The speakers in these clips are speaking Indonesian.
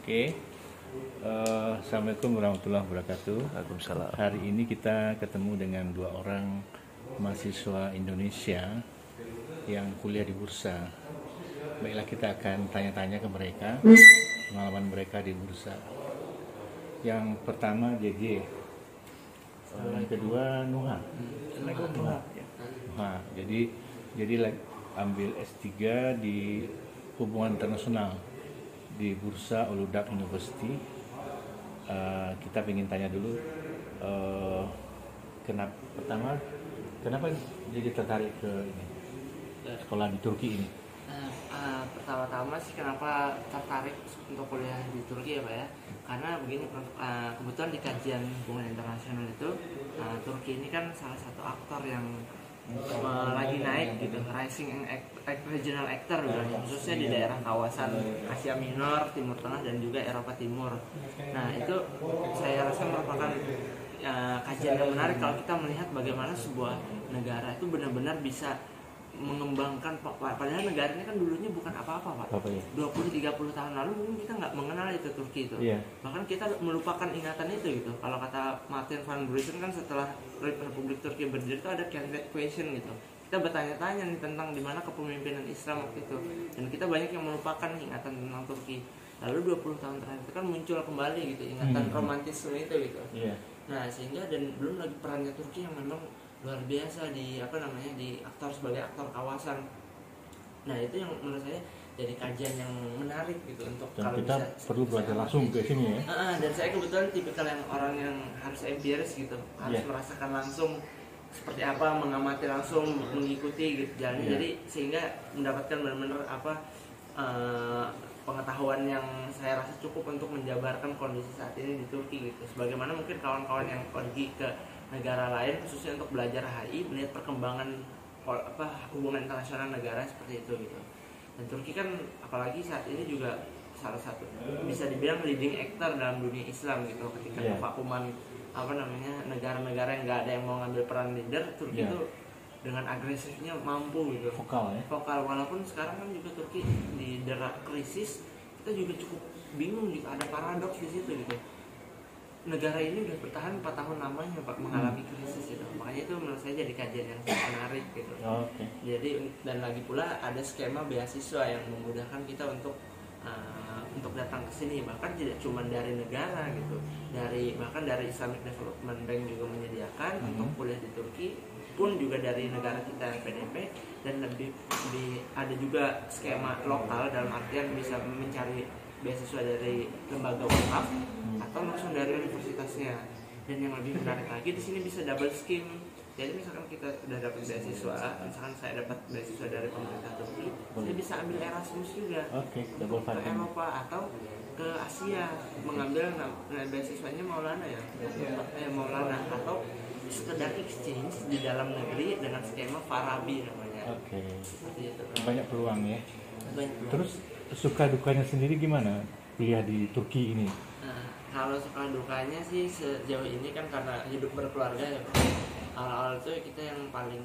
Oke, Assalamualaikum warahmatullahi wabarakatuh. Waalaikumsalam. Hari ini kita ketemu dengan dua orang mahasiswa Indonesia yang kuliah di Bursa. Baiklah, kita akan tanya-tanya ke mereka pengalaman mereka di Bursa. Yang pertama JJ, yang kedua Nuha. Nuha. Jadi ambil S3 di Hubungan Internasional di Bursa Uludag University. Kita ingin tanya dulu, kenapa jadi tertarik ke ini, sekolah di Turki ini? Pertama-tama sih kenapa tertarik untuk kuliah di Turki ya Pak ya, karena begini kebetulan di kajian hubungan internasional itu Turki ini kan salah satu aktor yang lagi naik gitu, rising regional actor bilangnya, khususnya di daerah kawasan Asia Minor, Timur Tengah dan juga Eropa Timur. Nah itu saya rasa merupakan kajian yang menarik kalau kita melihat bagaimana sebuah negara itu benar-benar bisa mengembangkan, padahal negara ini kan dulunya bukan apa-apa Pak. 20-30 tahun lalu mungkin kita nggak mengenal itu Turki itu. Bahkan kita melupakan ingatan itu gitu. Kalau kata Martin van Buren kan setelah Republik Turki berdiri itu ada candidate question gitu. Kita bertanya-tanya nih tentang di mana kepemimpinan Islam waktu itu. Dan kita banyak yang melupakan ingatan tentang Turki. Lalu 20 tahun terakhir itu kan muncul kembali gitu ingatan romantisme itu gitu. Nah, sehingga dan belum lagi perannya Turki yang memang luar biasa di di aktor sebagai aktor kawasan. Nah itu yang menurut saya jadi kajian yang menarik gitu untuk dan kalau kita bisa perlu belajar langsung ke sini ya. Dan saya kebetulan tipikal yang orang yang harus empiris gitu, harus merasakan langsung seperti apa, mengamati langsung, mengikuti gitu jalannya. Jadi sehingga mendapatkan benar-benar pengetahuan yang saya rasa cukup untuk menjabarkan kondisi saat ini di Turki gitu. Sebagaimana mungkin kawan-kawan yang pergi ke negara lain khususnya untuk belajar HI, melihat perkembangan hubungan internasional negara seperti itu gitu. Dan Turki kan apalagi saat ini juga salah satu bisa dibilang leading actor dalam dunia Islam gitu, ketika kevakuman negara-negara yang nggak ada yang mau ngambil peran leader, Turki itu dengan agresifnya mampu gitu, vokal walaupun sekarang kan juga Turki di derak krisis, kita juga cukup bingung gitu, ada paradoks di situ gitu. Negara ini udah bertahan 4 tahun lamanya Pak mengalami krisis gitu. Makanya itu menurut saya jadi kajian yang sangat menarik gitu. Jadi dan lagi pula ada skema beasiswa yang memudahkan kita untuk datang ke sini, bahkan tidak cuma dari negara gitu. Bahkan dari Islamic Development Bank juga menyediakan untuk kuliah di Turki, pun juga dari negara kita yang PDP, dan lebih ada juga skema lokal dalam artian bisa mencari beasiswa dari lembaga wakaf atau langsung dari universitasnya. Dan yang lebih menarik lagi di sini bisa double scheme. Jadi misalkan kita udah dapat beasiswa, misalkan saya dapat beasiswa dari pemerintah Turki, saya bisa ambil Erasmus juga ke Eropa atau ke Asia, mengambil beasiswanya Maulana Maulana, atau sekedar exchange di dalam negeri dengan skema Farabi namanya. Seperti itu. Banyak peluang ya. Terus suka dukanya sendiri gimana kuliah di Turki ini? Kalau suka dukanya sih sejauh ini kan karena hidup berkeluarga ya. Awal-awal itu kita yang paling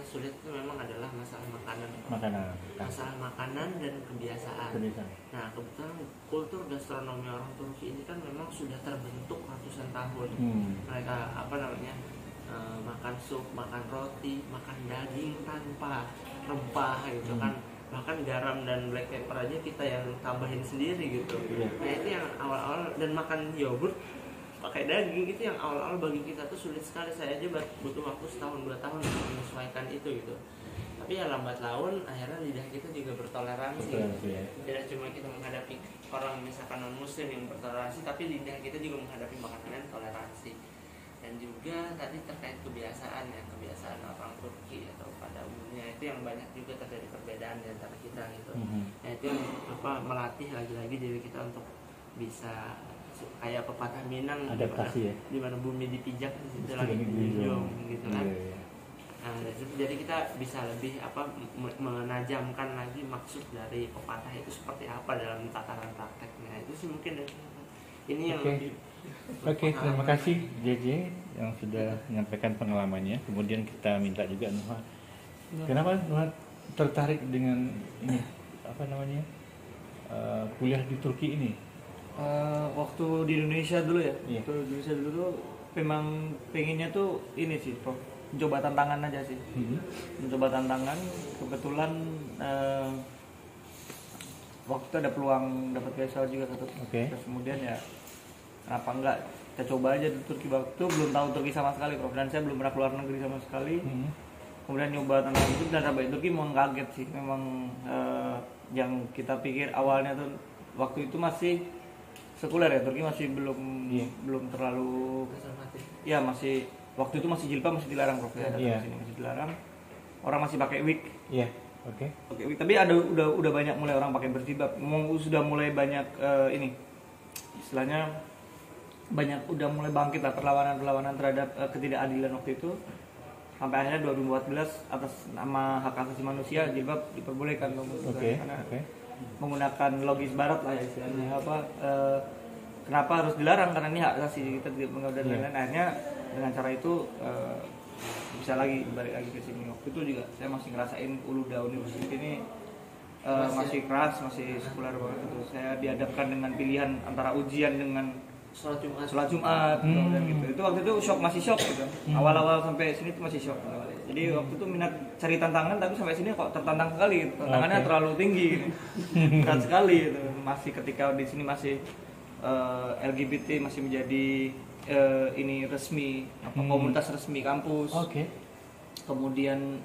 sulit itu memang adalah masalah makanan. Masalah makanan dan kebiasaan. Nah kebetulan kultur gastronomi orang Turki ini kan memang sudah terbentuk ratusan tahun. Mereka makan sup, makan roti, makan daging tanpa rempah gitu kan. Bahkan garam dan black pepper aja kita yang tambahin sendiri gitu. Nah itu yang awal-awal, dan makan yogurt pakai daging itu yang awal-awal bagi kita tuh sulit sekali. Saya aja butuh waktu 1-2 tahun untuk menyesuaikan itu gitu. Tapi ya lambat laun akhirnya lidah kita juga bertoleransi. Tidak cuma kita menghadapi orang misalkan non muslim yang bertoleransi, tapi lidah kita juga menghadapi makanan yang toleransi. Dan juga tadi terkait kebiasaan orang Turki atau pada umumnya itu yang banyak juga terjadi perbedaan di antara kita gitu. Nah itu yang melatih lagi-lagi diri kita untuk bisa kayak pepatah Minang, adaptasi di mana bumi dipijak di situ lagi dijunjung gitu kan. Nah, jadi kita bisa lebih menajamkan lagi maksud dari pepatah itu seperti apa dalam tataran prakteknya. Itu sih mungkin ini yang terima kasih JJ yang sudah menyampaikan pengalamannya. Kemudian kita minta juga Nuha. Kenapa Nuha tertarik dengan ini kuliah di Turki ini? Waktu di Indonesia dulu ya, Iya. waktu di Indonesia dulu tuh memang pengennya tuh ini sih, Prof. Mencoba tantangan aja sih. Mencoba tantangan, kebetulan waktu itu ada peluang dapat beasiswa juga satu. Oke. Terus kemudian ya kenapa enggak kita coba aja di Turki. Waktu belum tahu Turki sama sekali, Prof. Dan saya belum pernah keluar negeri sama sekali. Kemudian nyoba tantangan itu dan sampai Turki memang kaget sih. Memang yang kita pikir awalnya tuh waktu itu masih sekuler ya, Turki masih belum terlalu konservatif. ya, masih waktu itu masih jilbab masih dilarang, Prof. Ya, datang Iya. ke sini masih dilarang. Orang masih pakai wig. Iya, oke. Pakai wig. Tapi udah banyak mulai orang pakai berjilbab. Sudah mulai banyak ini istilahnya udah mulai bangkit lah perlawanan terhadap ketidakadilan waktu itu. Sampai akhirnya 2014 atas nama hak asasi manusia jilbab diperbolehkan Oke. karena menggunakan logis barat lah ya istilahnya kenapa harus dilarang, karena ini hak asasi kita tidak mengatur dan lain-lain. Akhirnya dengan cara itu bisa lagi balik lagi ke sini. Waktu itu juga saya masih ngerasain Uluda University ini masih keras, masih sekuler banget itu. Saya dihadapkan dengan pilihan antara ujian dengan Sholat Jumat gitu. Itu waktu itu masih shock gitu. Awal-awal sampai sini tuh masih shock. Jadi waktu itu minat cari tantangan, tapi sampai sini kok tertantang sekali gitu. Tantangannya terlalu tinggi gitu. Berat sekali gitu. Masih ketika di sini masih LGBT masih menjadi ini resmi, komunitas resmi kampus. Oke. Kemudian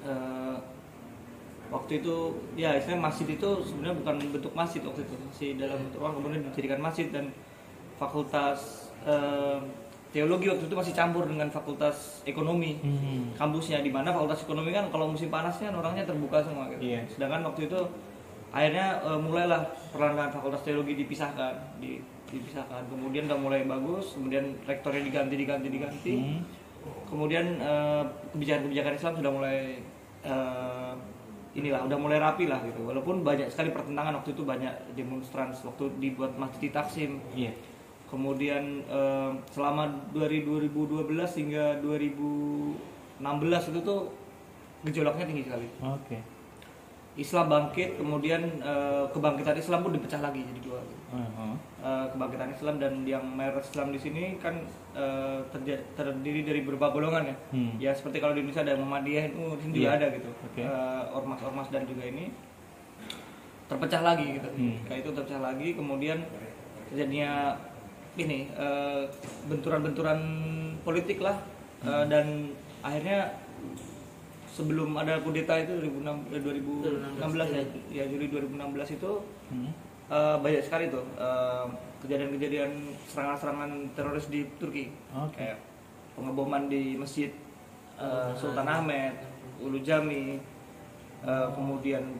waktu itu ya istilahnya masjid itu sebenarnya bukan bentuk masjid waktu itu, masih dalam bentuk ruang, kemudian dijadikan masjid. Dan fakultas teologi waktu itu masih campur dengan fakultas ekonomi kampusnya, di mana fakultas ekonomi kan kalau musim panasnya orangnya terbuka semua gitu. Iya. Sedangkan waktu itu akhirnya mulailah perlahan-lahan fakultas teologi dipisahkan, kemudian udah mulai bagus, kemudian rektornya diganti. Kemudian kebijakan Islam sudah mulai udah mulai rapi lah gitu. Walaupun banyak sekali pertentangan waktu itu, banyak demonstran waktu dibuat masjid Taksim. Iya. Kemudian selama 2012 hingga 2016 itu tuh gejolaknya tinggi sekali. Oke. Islam bangkit, kemudian kebangkitan Islam pun dipecah lagi jadi dua. Kebangkitan Islam dan yang mayoritas Islam di sini kan terdiri dari beberapa golongan ya. Ya seperti kalau di Indonesia ada Muhammadiyah, di sini juga ada gitu. Ormas-ormas dan juga ini terpecah lagi gitu. Kayak itu terpecah lagi, kemudian terjadinya ini benturan-benturan politik lah, dan akhirnya sebelum ada kudeta itu 2016 ya Juli 2016 itu banyak sekali tuh kejadian-kejadian serangan-serangan teroris di Turki. Kayak pengeboman di Masjid Sultan Ahmed, Ulu Jami, kemudian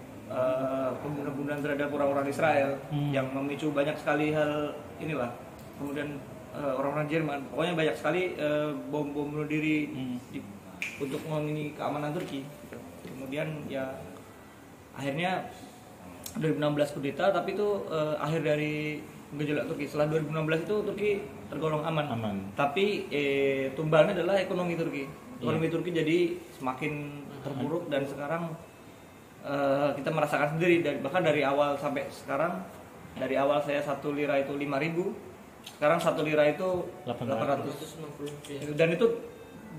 pembunuhan terhadap orang-orang Israel yang memicu banyak sekali hal inilah. Kemudian orang-orang Jerman, pokoknya banyak sekali bom bunuh diri untuk mengamini keamanan Turki. Kemudian ya akhirnya 2016 kudeta, tapi itu akhir dari gejolak Turki. Setelah 2016 itu Turki tergolong aman. Tapi tumbalnya adalah ekonomi Turki. Ekonomi Turki jadi semakin terpuruk, dan sekarang kita merasakan sendiri bahkan dari awal sampai sekarang. Dari awal saya 1 lira itu 5.000, sekarang 1 lira itu 800. Dan itu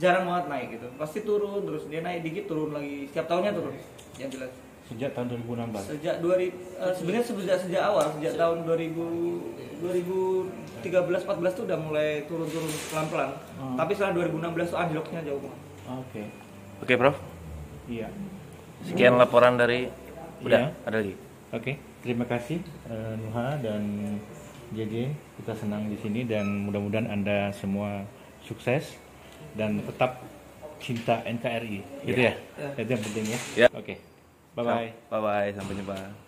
jarang banget naik gitu. Pasti turun terus, dia naik dikit turun lagi. Setiap tahunnya turun. Yang jelas. Sejak tahun 2016. Sebenarnya sejak awal, sejak tahun 2013-14 tuh udah mulai turun-turun pelan-pelan. Tapi setelah 2016 tuh anjloknya jauh banget. Oke, Prof. Iya. Sekian laporan dari udah Iya. ada lagi. Oke, terima kasih Nuha dan JJ. Kita senang di sini dan mudah-mudahan Anda semua sukses dan tetap cinta NKRI. Gitu ya. Itu yang penting ya. Ya. Oke. Bye bye. Bye bye, sampai jumpa.